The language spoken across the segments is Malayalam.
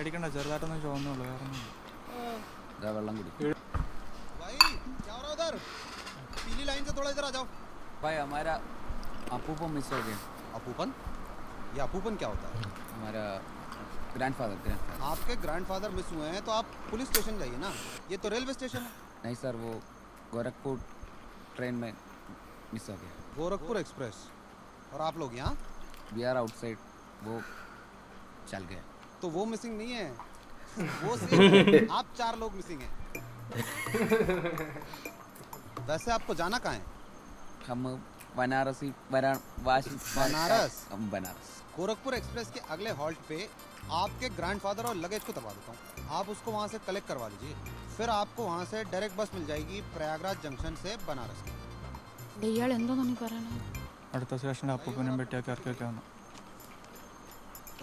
പേടിക്കണ്ട, ചെറുതായിട്ടൊന്നും ചോന്നുള്ളൂ, വേറെ വെള്ളം കുടി. भाई हमारा अपूपन मिस हो गया। अपूपन? ये अपूपन क्या होता है? हमारा ग्रैंडफादर। आपके ग्रैंडफादर मिस हुए हैं तो आप पुलिस स्टेशन जाइए ना, ये तो रेलवे स्टेशन है। नहीं सर, वो गोरखपुर ट्रेन में मिस हो गया। गोरखपुर एक्सप्रेस। और आप लोग यहाँ? वी आर आउटसाइड, वो चल गया। तो वो मिसिंग नहीं है, वो सिर्फ आप 4 लोग मिसिंग हैं। वैसे आपको जाना कहाँ है? हम बनारस। बनारस। गोरखपुर एक्सप्रेस के अगले हॉल्ट पे आपके ग्रैंडफादर और लगेज को दबा देता हूँ, आप उसको वहाँ से कलेक्ट करवा लीजिए। फिर आपको वहाँ से डायरेक्ट बस मिल जाएगी प्रयागराज जंक्शन से बनारस की। അടുത്ത സ്റ്റേഷനിൽ അപ്പൂപ്പനും പെട്ടിയൊക്കെ ഇറക്കിയൊക്കെ വന്നു.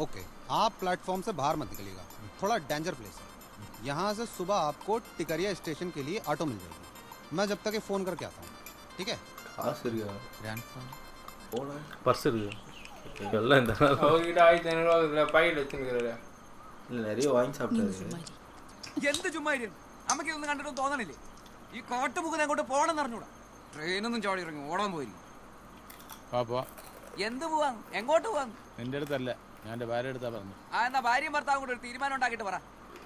ओके, आप प्लेटफॉर्म से बाहर मत निकलिएगा, थोड़ा डेंजर प्लेस है। यहाँ से सुबह आपको टिकरिया स्टेशन के लिए ऑटो मिल जाएगी। मैं जब तक ये फ़ोन करके आता हूँ, ठीक है? பர்ஸ் இருக்கு எல்லாம் இந்த அவர்கிட்ட 1500 பையில வச்சிருக்காரு. நிறைய வாங்கி சாப்பிட்டாரு. എന്ത് ചുമ്മാ നമുക്ക് ഇതൊന്നും കണ്ടിട്ടൊന്നും തോന്നണില്ലേ? ഈ കാട്ടുമുഖനെ അങ്ങോട്ട് പോകണമെന്ന് അറിഞ്ഞൂടാ. ട്രെയിനൊന്നും ചാടി ഇറങ്ങി ഓടാൻ പോയി. എന്ത് പോവാൻ? എങ്ങോട്ട് പോവാൻ? എന്റെ അടുത്തല്ല, ഞാൻ എന്റെ ഭാര്യ അടുത്താ പറഞ്ഞു. ആ എന്നാ ഭാര്യയും ഭർത്താവും കൂടെ ഒരു തീരുമാനം ഉണ്ടാക്കിയിട്ട് പറ.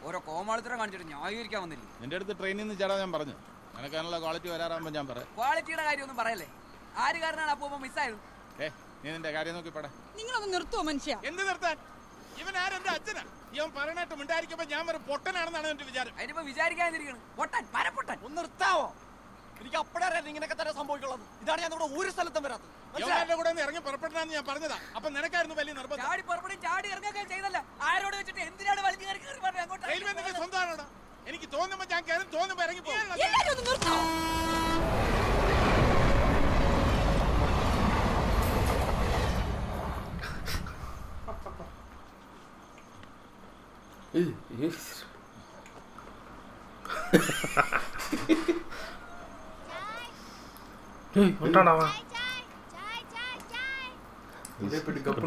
ഓരോ കോമാളിത്തരം കാണിച്ചിട്ട് ന്യായീകരിക്കാൻ വന്നില്ല. നിന്റെ അടുത്ത് ട്രെയിനിൽ നിന്ന് ചേടാൻ ഞാൻ പറഞ്ഞു. നിനക്കാനുള്ള ക്വാളിറ്റി വരാറാകുമ്പോൾ ഞാൻ പറയാം. ക്വാളിറ്റിയുടെ കാര്യമൊന്നും പറയല്ലേ. ആര് കാരണമാണ് അപ്പൂപ്പൻ മിസ്സായത്? നീ നിന്റെ കാര്യം നോക്കി പട. നിങ്ങളൊന്ന് നിർത്തുവോ മനുഷ്യ? എന്ത് നിർത്താൻ? ഇവൻ ആരെന്റെ അച്ഛനാ? ഇവൻ പറഞ്ഞിട്ട് മിണ്ടായിരിക്കുമ്പോ ഞാൻ ഒരു പൊട്ടനാണെന്നാണ് എന്റെ വിചാരം. അതിനിപ്പോ വിചാരിക്കാതിരിക്കണം. പൊട്ടൻ, പരപ്പൊട്ടൻ. ഒന്ന് നിർത്താവോ? എനിക്ക് അപ്പഴേ അറിയാം ഇങ്ങനെയൊക്കെ തന്നെ സംഭവിക്കുള്ളത്. ഇതാണ് ഞാൻ ഇവിടെ ഒരു സ്ഥലത്തും വരാത്തത്. യവന്റെ കൂടെ ഇറങ്ങി പുറപ്പെടണമെന്ന് ഞാൻ പറഞ്ഞതാ. അപ്പൊ നിനക്കായിരുന്നു വലിയ നിർബന്ധം. ചാടി പുറപ്പെടും, ചാടി ഇറങ്ങുക ചെയ്തല്ല. ആരോട് വെച്ചിട്ട് എന്തിനാണ് വലിച്ചു കയറി പറഞ്ഞു അങ്ങോട്ട്? റെയിൽവേ നിന്റെ സ്വന്തമാണോടാ? എനിക്ക് തോന്നുമ്പോ ഞാൻ കയറും, തോന്നുമ്പോ ഇറങ്ങി പോകും. എല്ലാവരും ഒന്ന് നിർത്തോ?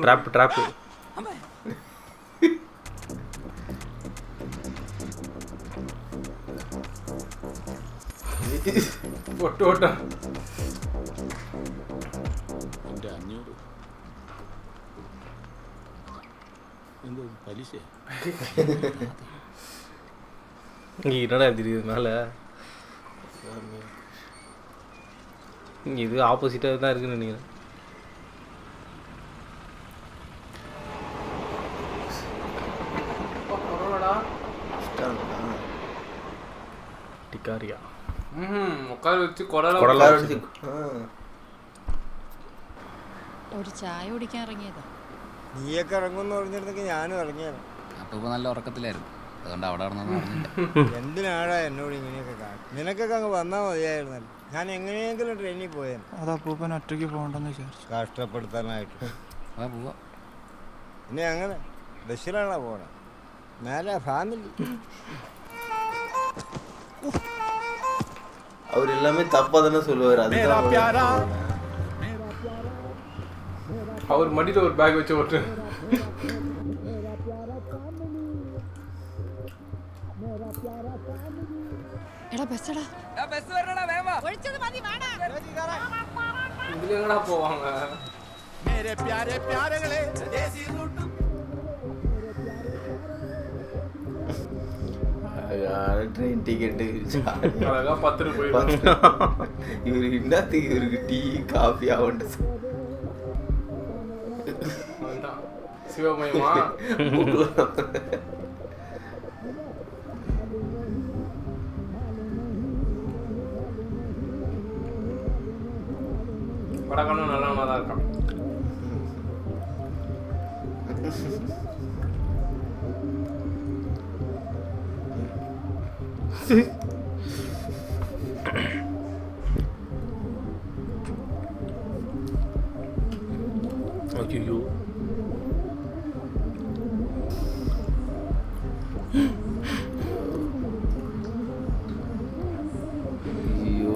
ട്രാപ്പ് ഒട്ടോട്ടം. എന്റെ 500 എന്തോ പലിശ. என்னடா தெரியுதுனால இது ஆப்போசிட்டாக தான் இருக்குன்னு நினைக்கிறேன். ടിക്കാറിയ മുക്കാൽ വെച്ച് കൊടല ഒരു ചായ കുടിക്കാൻ ഇറങ്ങിയതാ. നീയൊക്കെ ഇറങ്ങുമെന്ന് പറഞ്ഞിരുന്നെങ്കിൽ ഞാനും ഇറങ്ങിയാണ്. അപ്പൊ നല്ല ഉറക്കത്തിലായിരുന്നു, അതുകൊണ്ട് അവിടെ എന്തിനാടാ എന്നോട് ഇങ്ങനെയൊക്കെ കാണും? നിനക്കൊക്കെ അങ്ങ് വന്നാൽ മതിയായിരുന്നല്ലോ. ഞാൻ എങ്ങനെയെങ്കിലും ട്രെയിനിൽ പോയാൽ. അത് അപ്പൂപ്പൻ ഒറ്റയ്ക്ക് പോകണ്ടെന്ന് വിചാരിച്ചു. കഷ്ടപ്പെടുത്താനായിട്ട് പോവാ. ഇനി അങ്ങനെ ബസ്സിലാണോ പോണേ? നേരെ ഫാമിലി. அவர் எல்லாமே தப்பா தானே சொல்லுவார். அவர் மடியில ஒரு பேக் வச்சு ஓட்டு. എടാ ബസ്സടാ. ബസ് വരണടാ, വേഗം വാ. ഒഴിച്ചത് മതി, വേണം. ഇതിലെങ്ങടാ പോവാங்க? മേരെ പ്യാരെ പ്യാരകളെ ദേശി റൂട്ട്. ட்ரெயின் டிக்கெட்டு அழகா 10 ரூபாய். இவரு என்னத்துக்கு இவருக்கு டீ காஃபி ஆகண்டு சிவமயமா படக்கணும் நல்லா தான் இருக்கான். ஐயோ ஐயோ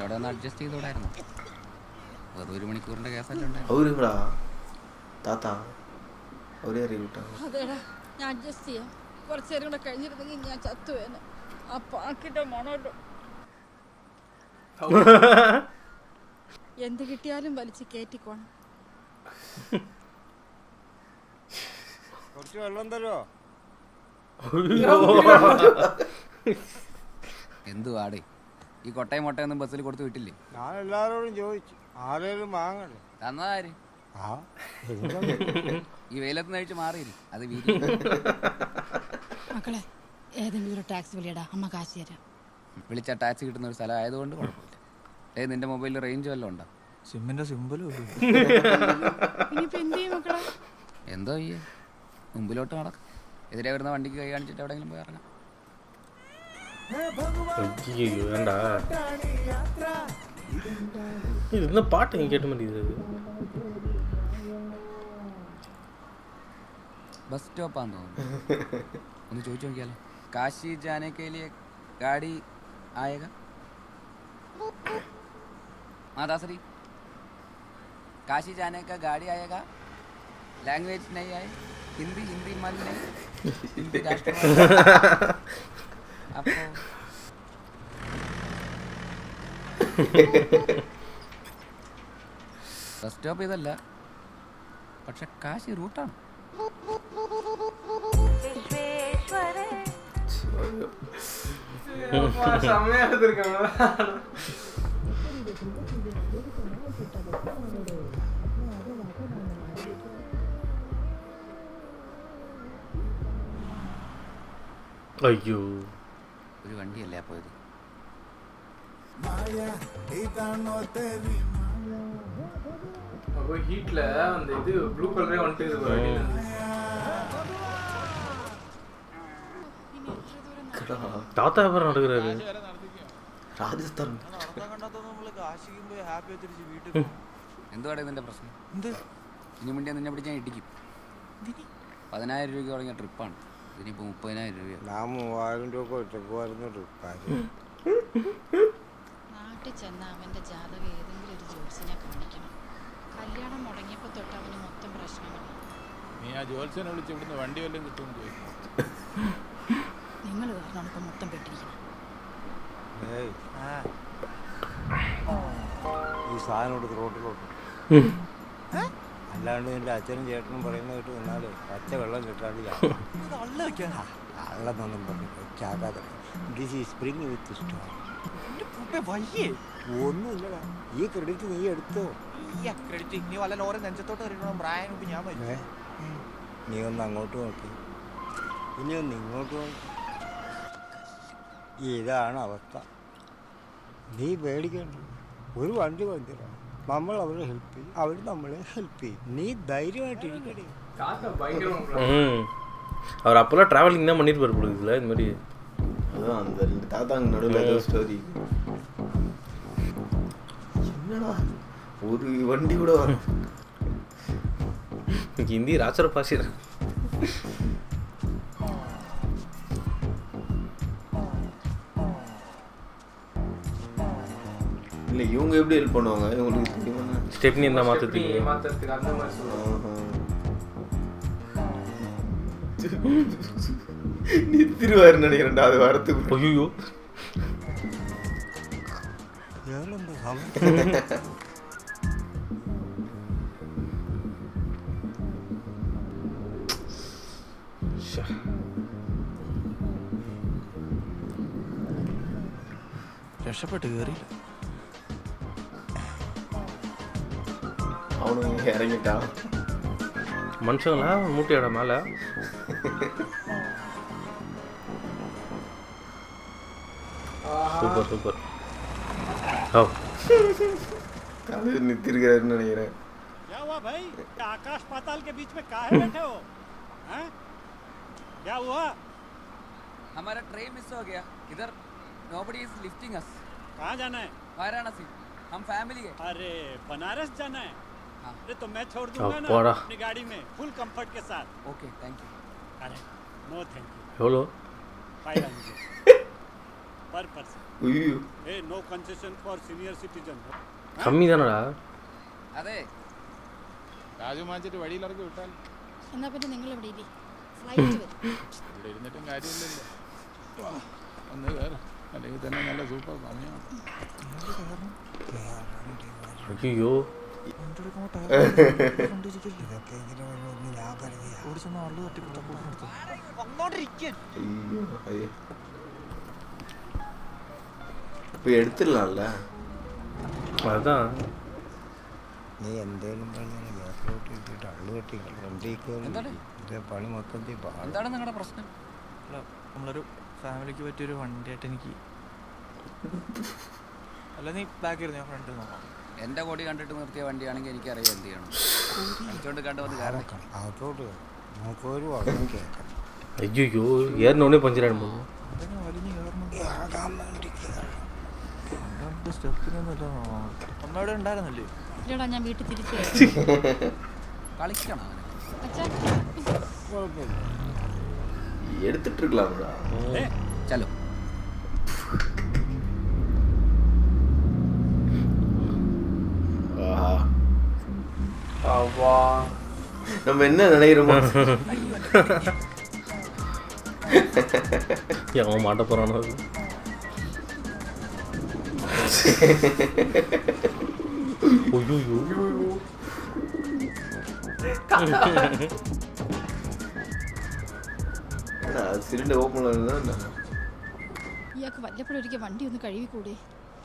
കുറച്ചവിടെ ഒന്ന് അഡ്ജസ്റ്റ് ചെയ്തോടായിരുന്നു. വെറും 1 മണിക്കൂറിന്റെ കേസല്ലേ ഉണ്ടായിരുന്നു. അവരുങ്ങളാ താത്ത അവരെ അറിയൂട്ടാ. അതേടാ ഞാൻ അഡ്ജസ്റ്റ് ചെയ്യാം. കുറച്ച് നേരം കൂടെ കഴിഞ്ഞിരുന്നെങ്കിൽ ഞാൻ ചത്തുവേനെ. ആ പാക്കിന്റെ മണമല്ലോ എന്ത് കിട്ടിയാലും വലിച്ച് കയറ്റിക്കോണം. കുറച്ച് വെള്ളം തരുമോ? എന്തുവാടേ ഈ കൊട്ടയും മുട്ടയൊന്നും ബസ്സിൽ കൊടുത്ത് വിട്ടില്ലേ? ഞാൻ എല്ലാവരോടും ചോദിച്ചു, ആരേലും വാങ്ങണ്ടേ? തന്നതാര്? ആ ഈ വെയിലത്ത് കഴിച്ച് മാറിയില്ലേ അത് വീട്ടിൽ. മക്കളെ ഏതെങ്കിലും ഒരു ടാക്സി വിളിയടാ, അമ്മ കാശ് തരാം. വിളിച്ച ടാക്സി കിട്ടുന്ന ഒരു സ്ഥലം ആയതുകൊണ്ട് കുഴപ്പമില്ല. നിന്റെ മൊബൈലിൽ റേഞ്ച് വല്ലതും ഉണ്ടോ? സിമ്മിന്റെ സിമ്പിളും ഇനിയിപ്പോ എന്ത് ചെയ്യും മക്കളെ? എന്തോ ചെയ്യേ, മുമ്പിലോട്ട് നടക്കും. എതിരെ വരുന്ന വണ്ടിക്ക് കൈ കാണിച്ചിട്ട് എവിടെയെങ്കിലും പോയി ഇറങ്ങാം. ஐயோ வேண்டா இது என்ன பாட்டு நீ கேட்ட மாட்டேங்குது. ബസ് സ്റ്റോപ്പാന്ന് തോന്നുന്നു. ഒന്ന് ചോദിച്ചു നോക്കിയാലോ. കാശി ജാനെ കെ ലിയെ ഗാഡി ആയേഗാ? दासरी काशी जाने का गाड़ी आएगा? लैंग्वेज नहीं आए? हिंदी हिंदी मन नहीं? हिंदी आपको ബസ് സ്റ്റോപ്പ് ഇതല്ല, പക്ഷെ കാശി റൂട്ടാണ്. അയ്യോ ഒരു വണ്ടിയല്ലേ പോയത്. அப்போ ஹீட்ல அந்த இது ப்ளூ கலரே வந்துட்டு தாத்தா அப்புறம் நடக்கிறாரு രാജസ്ഥാൻ. എന്തുവാടേ നിന്റെ പ്രശ്നം? ഇനി മുന്നേ നിന്നെ പിടിച്ചാൽ ഇടിക്കും. 10,000 രൂപ തുടങ്ങിയ ട്രിപ്പാണ്, ഇതിനിപ്പോൾ 30,000 രൂപയാണ്. ഞാൻ 3,000 രൂപ ഒറ്റക്കുമായിരുന്നു ട്രിപ്പായിരുന്നു. നാട്ടിൽ ചെന്ന അവന്റെ ജാതകം ഏതെങ്കിലും ഒരു ജോത്സ്യനെ കാണിക്കണം. കല്യാണം മുടങ്ങിയപ്പോൾ തൊട്ട് അവന് മൊത്തം പ്രശ്നമാണ്. നീ ആ ജോത്സ്യനെ വിളിച്ച് ഇവിടുന്ന് വണ്ടി വല്ലതും കിട്ടുമെന്ന് ചോദിക്കും. നിങ്ങൾ കാരണം ഇപ്പം മൊത്തം പെട്ടിരിക്കണം. ഈ സാധനം എടുത്ത് റോട്ടിലോട്ട്, അല്ലാണ്ട് നിന്റെ അച്ഛനും ചേട്ടനും പറയുന്ന കേട്ട് നിന്നാല് പച്ച വെള്ളം കിട്ടാണ്ട് വെള്ളമൊന്നും ചാകാതെ സ്പ്രിങ് വിത്ത് സ്റ്റോൺ ഒന്നുമില്ലടാ. ഈ ക്രെഡിറ്റ് നീ എടുത്തോ. നീ ഒന്ന് അങ്ങോട്ട് നോക്കി, ഇനി ഒന്ന് ഇങ്ങോട്ട് നോക്കി. ഇതാണ് അവസ്ഥ. നീ പേടിക്കണ്ട, ഒരു വണ്ടി വന്നില്ല, നമ്മൾ അവരെ ഹെൽപ്പ് ചെയ്യും, അവർ നമ്മളെ ഹെൽപ്പ് ചെയ്യും. നീ ധൈര്യമായിട്ടിരിക്കണേ. அவர் அப்போல்லாம் ட்ராவலிங் தான் பண்ணிட்டு போகிற பொழுதுல இந்த மாதிரி. அதான் அந்த தாத்தாங்க நடுவில் ஏதோ ஸ்டோரி. என்னடா ஒரு வண்டி கூட வர ஹிந்தி ராச்சர பாசிற. இல்லை இவங்க எப்படி ஹெல்ப் பண்ணுவாங்க? இவங்களுக்கு தெரியுமா? ஸ்டெப்னி இருந்தால் மாற்றுறதுக்கு அந்த மாதிரி சொல்லுவாங்க. நிறுத்திடுவாருன்னு நினைக்கிறேன்டா அது வரத்துக்கு. ஐயோ രക്ഷപ്പെട്ട് കയറിയില്ല. அவனுங்க இறங்கிட்டான். மனுஷங்களா மூட்டையோட மேலே சூப்பர் சூப்பர். அது நிறுத்திருக்காருன்னு நினைக்கிறேன். क्या हुआ भाई? आकाश पाताल के बीच में काहे बैठे हो? हैं? क्या हुआ? हमारा ट्रेन मिस हो गया. इधर nobody is lifting us. कहाँ जाना है? वाराणसी. हम फैमिली है. अरे बनारस जाना है? हाँ. अरे तो मैं छोड़ दूंगा ना अब्बाड़ा। अपनी गाड़ी में फुल कंफर्ट के साथ. Okay thank you. अरे नो थैंक यू. எவ்வளோ? 500. पर पर्सन അയ്യോ a no concession for senior citizen കമ്മി താനടാ. അതെ രാജു മാച്ചിട്ട് വഴിയിലിറക്കി വിട്ടാൽ എന്നാ പിന്നെ നിങ്ങൾ ഇവിടെ ഇരി, ഫ്ലൈറ്റ് വരും. ഇവിടെ ഇരുന്നിട്ടും കാര്യമില്ലല്ലോ. ഒന്ന് കയറും, അല്ലെങ്കിൽ തന്നെ നല്ല സൂപ്പർ സമയമാണ്. അയ്യോ വണ്ടി എടുക്കുമ്പോൾ ടയർ കണ്ടിരിക്കില്ല. ഇതൊക്കെ ഇങ്ങനെ വരുമെന്ന് ഞാൻ കരുതിയ ഓടിച്ചെന്ന് ആള് തട്ടിക്കൊടുത്ത അയ്യോ അയ്യോ ഇപ്പൊ എടുത്തില്ലാണല്ലേ. അതാ നീ എന്തേലും പറഞ്ഞാൽ ബാക്കിലോട്ട് ഇട്ടിട്ട് അള്ളു കെട്ടി വണ്ടി എന്താണ്? ഇത് പണി മൊത്തത്തിൽ പാടും. എന്താണ് നിങ്ങളുടെ പ്രശ്നം? അല്ല, നമ്മളൊരു ഫാമിലിക്ക് പറ്റിയൊരു വണ്ടിയായിട്ട് എനിക്ക്. അല്ല നീ ബാക്ക് ഇരുന്ന് ഞാൻ ഫ്രണ്ടിൽ നോക്കാം. എൻ്റെ കൊടി കണ്ടിട്ട് നിർത്തിയ വണ്ടിയാണെങ്കിൽ എനിക്കറിയാം എന്ത് ചെയ്യണം. കളിച്ചോണ്ട് കണ്ടു വന്ന് കാരണം അകത്തോട്ട് നമുക്കൊരു വള്ളം കേൾക്കണം. അയ്യോ ഏറിനോണേ പഞ്ചറാണ് പോകും. അതെങ്ങനെ വലിഞ്ഞ് കയറണം? ഇറങ്ങാൻ വേണ്ടി കയറണം. രണ്ട് സ്റ്റെപ്പിനൊന്നുമില്ല. അമ്മയുടെ ഉണ്ടായിരുന്നല്ലേ? ഇല്ലടാ, ഞാൻ വീട്ടിൽ തിരിച്ചു വരാം. കളിക്കണം അവനെ. അച്ഛാ, കുഴപ്പമില്ല. എടുത്തിട്ട് இருக்கலாம்டா. ചലോ நம்ம என்ன நினைக்கிறோமோ அவன் மாட்ட போறானோ. സിലിണ്ടർ ഓപ്പൺ ആയിരുന്നാ ഇയാൾക്ക് വല്ലപ്പോഴൊരിക്കൽ വണ്ടി ഒന്ന് കഴുകിക്കൂടെ?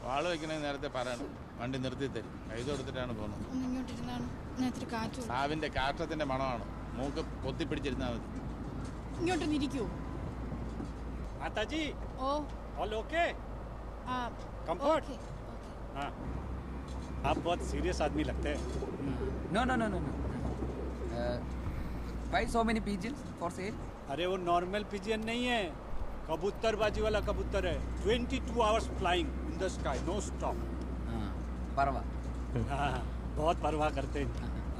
വാള് വെക്കണേ നേരത്തെ പറയണം. വണ്ടി നിർത്തി തരും. കൈ കൊടുത്തിട്ടാണ് പോകുന്നത്. ഒന്ന് ഇങ്ങോട്ടിരുന്നാണ്, ഞാൻ ഇത്തിരി കാറ്റ് കൊള്ളാം. സാവിന്റെ കാറ്റത്തിന്റെ മണമാണ്. മൂക്ക് പൊത്തിപ്പിടിച്ചിരുന്നാൽ മതി. ഇങ്ങോട്ടൊന്ന് ഇരിക്കൂ. माताजी ഓ ऑल ओके ആ कंफर्ट ഓക്കെ. हाँ आप बहुत सीरियस आदमी लगते हैं. No no no no no. Why so many pigeons for sale? अरे वो नॉर्मल पिजियन नहीं है, कबूतरबाजी वाला कबूतर है. 22 hours flying in the sky, no stop. പറവ. हाँ बहुत परवाह करते हैं.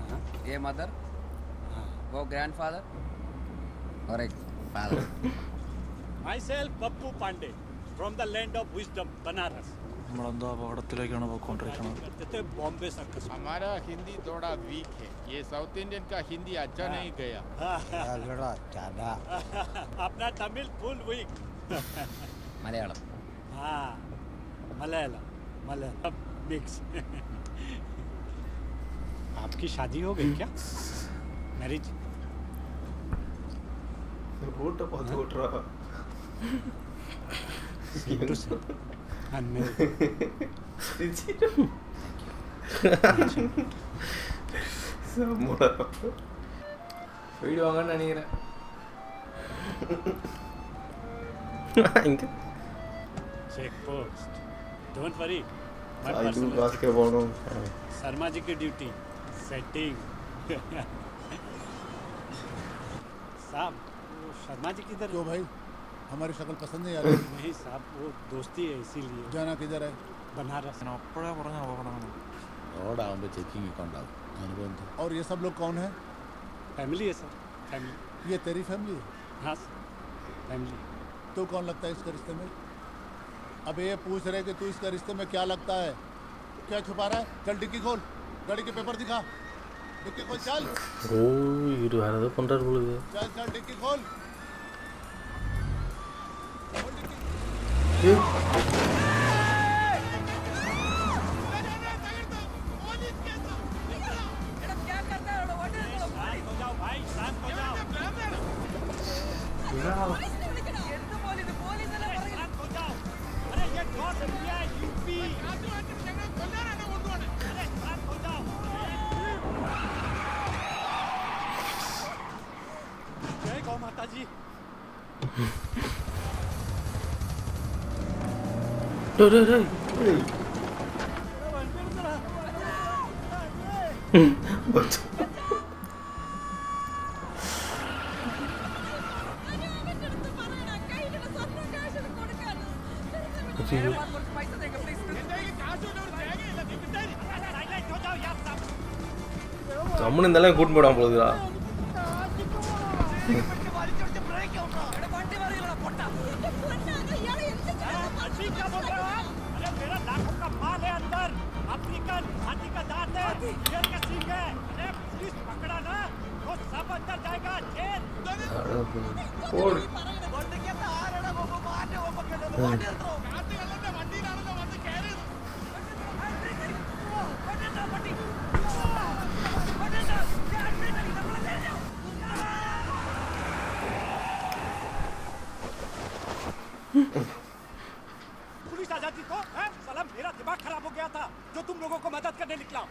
हाँ, ये मदर, हाँ. वो ग्रैंडफादर और एक father. Myself Pappu Pandey from the land of wisdom, Banaras. നമ്മളെന്തോ അപകടത്തിലേക്കാണ് പോയിക്കൊണ്ടിരിക്കുന്നത്. करते थे बॉम्बे सर्कस. हमारा हिंदी थोड़ा वीक है. ये साउथ इंडियन का हिंदी अच्छा नहीं गया. अपना तमिल फुल वीक. മലയാളം. हाँ मलयालम मलयालम मिक्स. आपकी शादी हो गई क्या? मैरिज? ரோட்ட பார்த்து ஓட்டுறா. வீடு வாங்கன்னு நினைக்கிறேன். Check post. Don't worry. ஐயோ காஸ்கே போணும். शर्मा जी की ड्यूटी सेटिंग. साहब वो शर्मा जी किधर? क्यों भाई, हमारी शक्ल पसंद नहीं आ रही? नहीं साहब वो दोस्ती है इसीलिए. जाना किधर है? बनारस. ഞാൻ അപ്പോഴേ പറഞ്ഞ അപകടമാണ്. റോഡാകുമ്പോൾ ചെക്കിംഗ് ഒക്കെ ഉണ്ടാവും. അനുഭവം और ये सब लोग कौन है? फैमिली है सर, फैमिली. ये तेरी फैमिली है? हाँ सर फैमिली. तू कौन लगता है इसके रिश्ते में? अब ये पूछ रहे कि तू इसका रिश्ते में क्या लगता है? क्या छुपा रहा है? चल डिक्की खोल, गाड़ी के पेपर दिखा. डिक्की खोल, चल ஓ இவரு வேற ஏதோ பண்றாரு பொழுது. चल चल डिक्की खोल. जय गौ माता जी. டேய் டேய் டேய். അയ്യോ கம்முன்னு இருந்தாலும் கூட்டு போடாம போகுதுடா. पुलिस आ जाती तो साला मेरा दिमाग खराब हो गया था जो तुम लोगों को मदद करने निकला।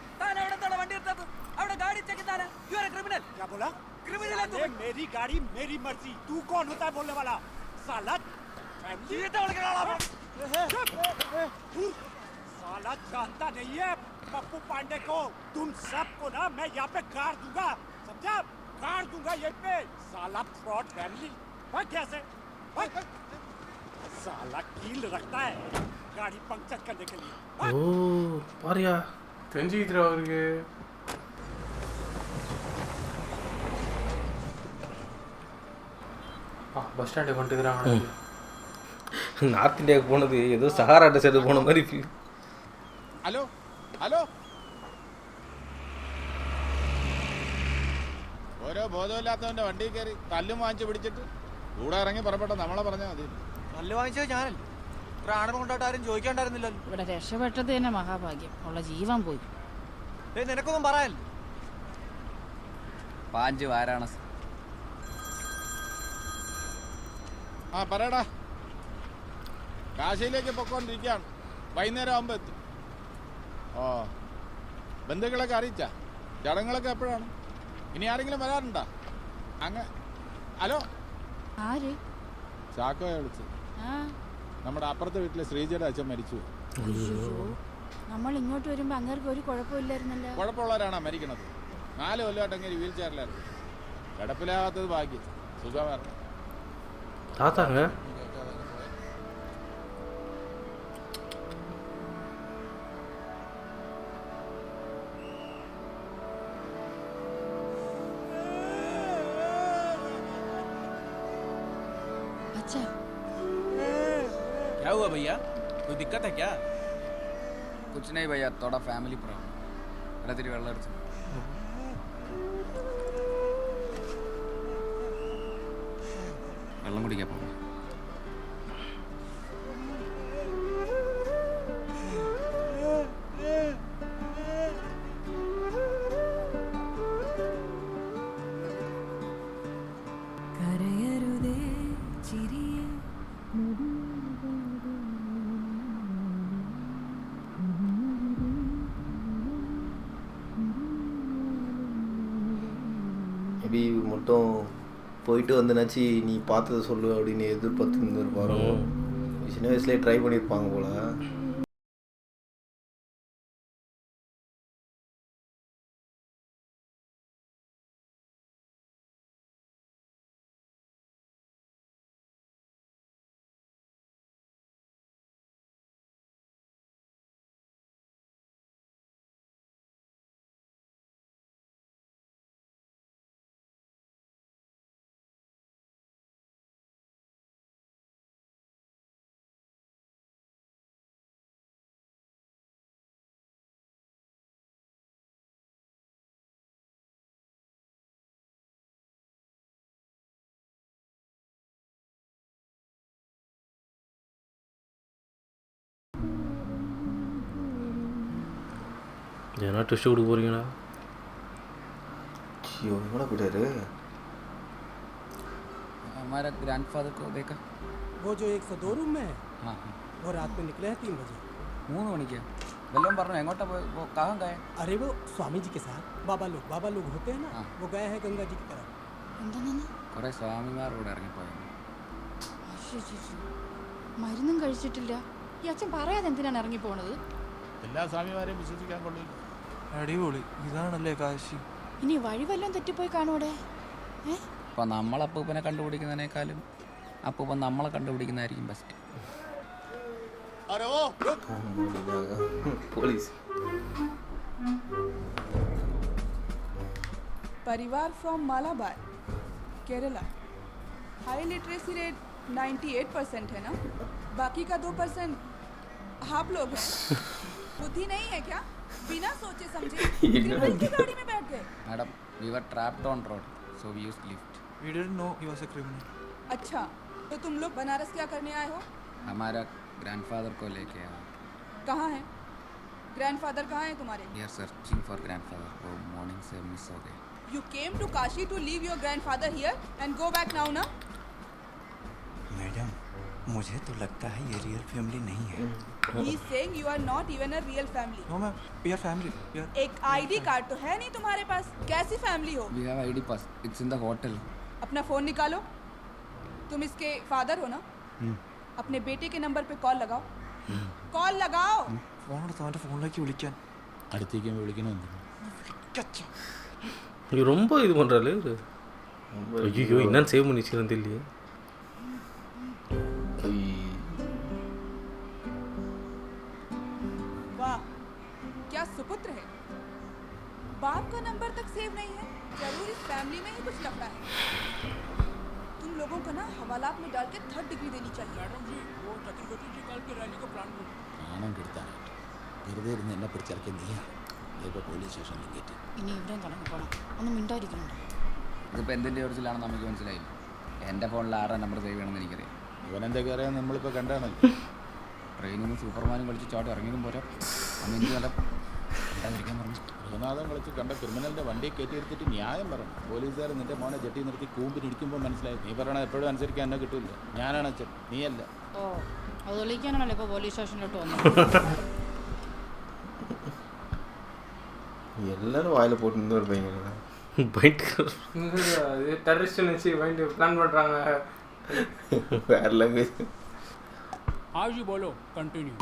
क्या बोला? क्रिमिनल है तुम। मेरी गाड़ी मेरी मर्जी, तू कौन होता है बोलने वाला? साला साला जानता नहीं है पप्पू पांडे को। तुम सबको ना मैं यहाँ पे गाड़ दूंगा, समझा? गाड़ दूंगा यहीं पे। साला फ्रॉड फैमिली कैसे साला कील रखता है गाड़ी पंक्चर करने के लिए। ஓ பாரியா தெரிஞ்சுக்கிற அவருக்கு பஸ் ஸ்டாண்டுக்கு வந்துட்டுக்கிறாங்க. நார்த் இந்தியாவுக்கு போனது ஏதோ சஹாரா டெசர்ட் போன மாதிரி ஃபீல். ഹലോ ഹലോ ഓരോ ബോധമില്ലാത്തവന്റെ വണ്ടി കയറി കല്ലും വാങ്ങിച്ച് പിടിച്ചിട്ട് കൂടെ ഇറങ്ങി പുറപ്പെട്ട നമ്മളെ പറഞ്ഞാൽ മതി. നല്ല വാങ്ങിച്ചത് ഞാനല്ല. ഇത്ര ആണവം കൊണ്ടായിട്ട് ആരും ചോദിക്കാണ്ടായിരുന്നില്ലല്ലോ. ഇവിടെ രക്ഷപ്പെട്ടത് തന്നെ മഹാഭാഗ്യം. ഉള്ള ജീവൻ പോയി. നിനക്കൊന്നും പറയാനില്ല. 5 വാരാണസി. ആ പറയടാ. കാശിയിലേക്ക് പൊക്കോണ്ടിരിക്കുകയാണ്. വൈകുന്നേരം ആകുമ്പോൾ എത്തും. ഓ ബന്ധുക്കളൊക്കെ അറിയിച്ചാ? ചടങ്ങുകളൊക്കെ എപ്പോഴാണ്? ഇനി ആരെങ്കിലും വരാറുണ്ടോ? ഹലോ ആര്? ചാക്കോയെ വിളിച്ചത്. നമ്മുടെ അപ്പുറത്തെ വീട്ടിലെ ശ്രീജയുടെ അച്ഛൻ മരിച്ചു. നമ്മൾ ഇങ്ങോട്ട് വരുമ്പോ അങ്ങേർക്ക് ഒരു കുഴപ്പമില്ലായിരുന്നല്ലോ. കുഴപ്പമുള്ളവരാണോ മരിക്കണത്? 4 കൊല്ലമായിട്ട് അങ്ങനെ വീൽ ചെയറിലായിരുന്നു. കിടപ്പിലാകാത്തത് ഭാഗ്യം. സുഖമായിരുന്നു. தாத்தாங்க अच्छा क्या हुआ भैया? कोई दिक्कत है क्या? कुछ नहीं भैया, थोड़ा फैमिली प्रॉब्लम. ഇടത്തിരി വെള്ളം എടുത്തു. വെള്ളം കുടിക്കാൻ പോകും. மேபி மட்டும் போயிட்டு வந்தனாச்சு நீ பார்த்ததை சொல்லு அப்படின்னு எதிர்பார்த்து இருந்திருப்பாரோ. சின்ன வயசுலேயே ட்ரை பண்ணியிருப்பாங்க போல. ஏன்னா ட்விஸ்ட் கொடுக்க போறீங்களா? ஐயோ எவ்வளோ போயிட்டாரு. हमारा ग्रैंडफादर को देखा? वो जो 102 रूम में है, हाँ वो रात में निकले हैं 3 बजे. 3 മണിക്ക്. വല്ലതും പറഞ്ഞു എങ്ങോട്ടാ പോയി? कहाँ गए? अरे वो स्वामी जी के साथ बाबा लोग होते हैं ना, हाँ. वो गए हैं गंगा जी की तरफ. എന്താ കുറേ സ്വാമിമാരോട് ഇറങ്ങിപ്പോയി. മരുന്നും കഴിച്ചിട്ടില്ല. ഈ അച്ഛൻ പറയാതെ എന്തിനാണ് ഇറങ്ങി പോണത്? എല്ലാ സ്വാമിമാരെയും വിശ്വസിക്കാൻ കൊള്ളില്ല. അടിപൊളി. ഇതാണല്ലേ കാശി. ഇനി വഴി വല്ലതും തെറ്റിപ്പോയി കാണൂടെ? അപ്പം നമ്മൾ അപ്പൂപ്പനെ കണ്ടുപിടിക്കുന്നതിനേക്കാളും അപ്പൂപ്പൻ നമ്മളെ കണ്ടുപിടിക്കുന്നതായിരിക്കും ബെസ്റ്റ്. अरे वो போலீஸ். परिवार from Malabar Kerala. High literacy rate 98% है ना, बाकी का 2% आप लोग हैं। बुद्धि नहीं है क्या? बिना सोचे समझे क्रिमिनल की गाड़ी में बैठ गए। Madam, we were trapped on road, so we used lift. We didn't know he was a criminal. अच्छा, तो तुम लोग बनारस क्या करने आए हो? हमारा ग्रैंडफादर को लेके आया। कहाँ है ग्रैंडफादर? कहाँ है तुम्हारे? We are searching for grandfather. वो मॉर्निंग से मिस हो गए। You came to Kashi to leave your grandfather here and go back now, ना? मैडम, मुझे तो लगता है ये रियल फैमिली नहीं है। He is saying you are not even a real family. No ma'am, we are family. We are. एक आईडी कार्ड तो है नहीं तुम्हारे पास, कैसी फैमिली हो? We have ID pass. It's in the hotel. अपना फोन निकालो। तुम इसके फादर हो ना? अपने बेटे के नंबर पे कॉल लगाओ। कॉल लगाओ। ഫോൺ എടുത്ത് അവൻ്റെ ഫോണിലേക്ക് വിളിക്കാൻ. അടുത്തേക്ക് വിളിക്കണോ? ரொம்ப இது பண்ணுறாரு ஐயோ என்னன்னு சேவ் பண்ணி வச்சுக்கிறது இல்லையே. वाह, क्या सुपुत्र है। बाप का नंबर तक सेव नहीं है। जरूर इस फैमिली में ही कुछ लफड़ा है। तुम लोगों को ना हवालात में डाल के 3rd डिग्री देनी चाहिए। मैडम जी, वो छत्तीसगढ़ निकाल के रैली का प्लान करो। പണം കിട്ടാനായിട്ട് വെറുതെ ഇരുന്ന് എന്നെ പിടിച്ചിറക്കി നീ ഇപ്പോൾ പോലീസ് സ്റ്റേഷനിൽ കയറ്റി. ഇനി ഇവിടെയും തുടങ്ങി പോണം. ഒന്നും മിണ്ടായിരിക്കുന്നുണ്ടോ? ഇതിപ്പോൾ എന്തിൻ്റെ ഒറിജിനലാണെന്ന് നമുക്ക് മനസ്സിലായില്ല. എൻ്റെ ഫോണിൽ ആരുടെ നമ്പർ സേവ് ചെയ്യണമെന്ന് എനിക്കറിയാം. ഇവനെന്തൊക്കെ അറിയാൻ നമ്മളിപ്പോൾ കണ്ടാണല്ലോ. ട്രെയിനിൽ നിന്ന് സൂപ്പർമാനും കളിച്ച് ചാട്ടി ഇറങ്ങിയതും പോരാ. അന്ന് എനിക്ക് നല്ല ഉണ്ടാതിരിക്കാൻ പറഞ്ഞു. ഗൃഹനാഥം കളിച്ച് കണ്ട ക്രിമിനലിൻ്റെ വണ്ടിയെ കയറ്റിയെടുത്തിട്ട് ന്യായം പറഞ്ഞു. പോലീസുകാർ നിന്റെ മോനെ ജെട്ടി നിർത്തി കൂമ്പിനിടിക്കുമ്പോൾ മനസ്സിലായി. നീ പറയണത് എപ്പോഴും അനുസരിക്കാൻ എന്നെ കിട്ടില്ല. ഞാനാണ് അച്ഛൻ, നീയല്ല. ഓ, അത് തെളിയിക്കാനാണല്ലോ ഇപ്പോൾ പോലീസ് സ്റ്റേഷനിലോട്ട് വന്നത്. எல்லாரும் வாயில போட்டு இருந்து ஒரு பையன் டெரரிஸ்ட் நினச்சி மைண்ட் பிளான் பண்ணுறாங்க. வேற லாங்குவேஜ். हाँ जी बोलो, कंटिन्यू।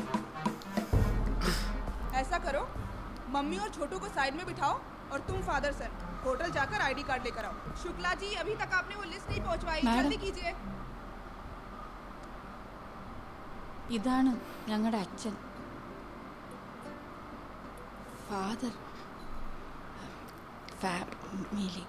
ऐसा करो, मम्मी और छोटू को साइड में बिठाओ और तुम फादर सन होटल जाकर आईडी कार्ड लेकर आओ। शुक्ला जी, अभी तक आपने वो लिस्ट नहीं पहुंचवाई, जल्दी कीजिए। ഇതാണ് ഞങ്ങളുടെ അച്ഛൻ, ഫാദർ, ഫാമിലി.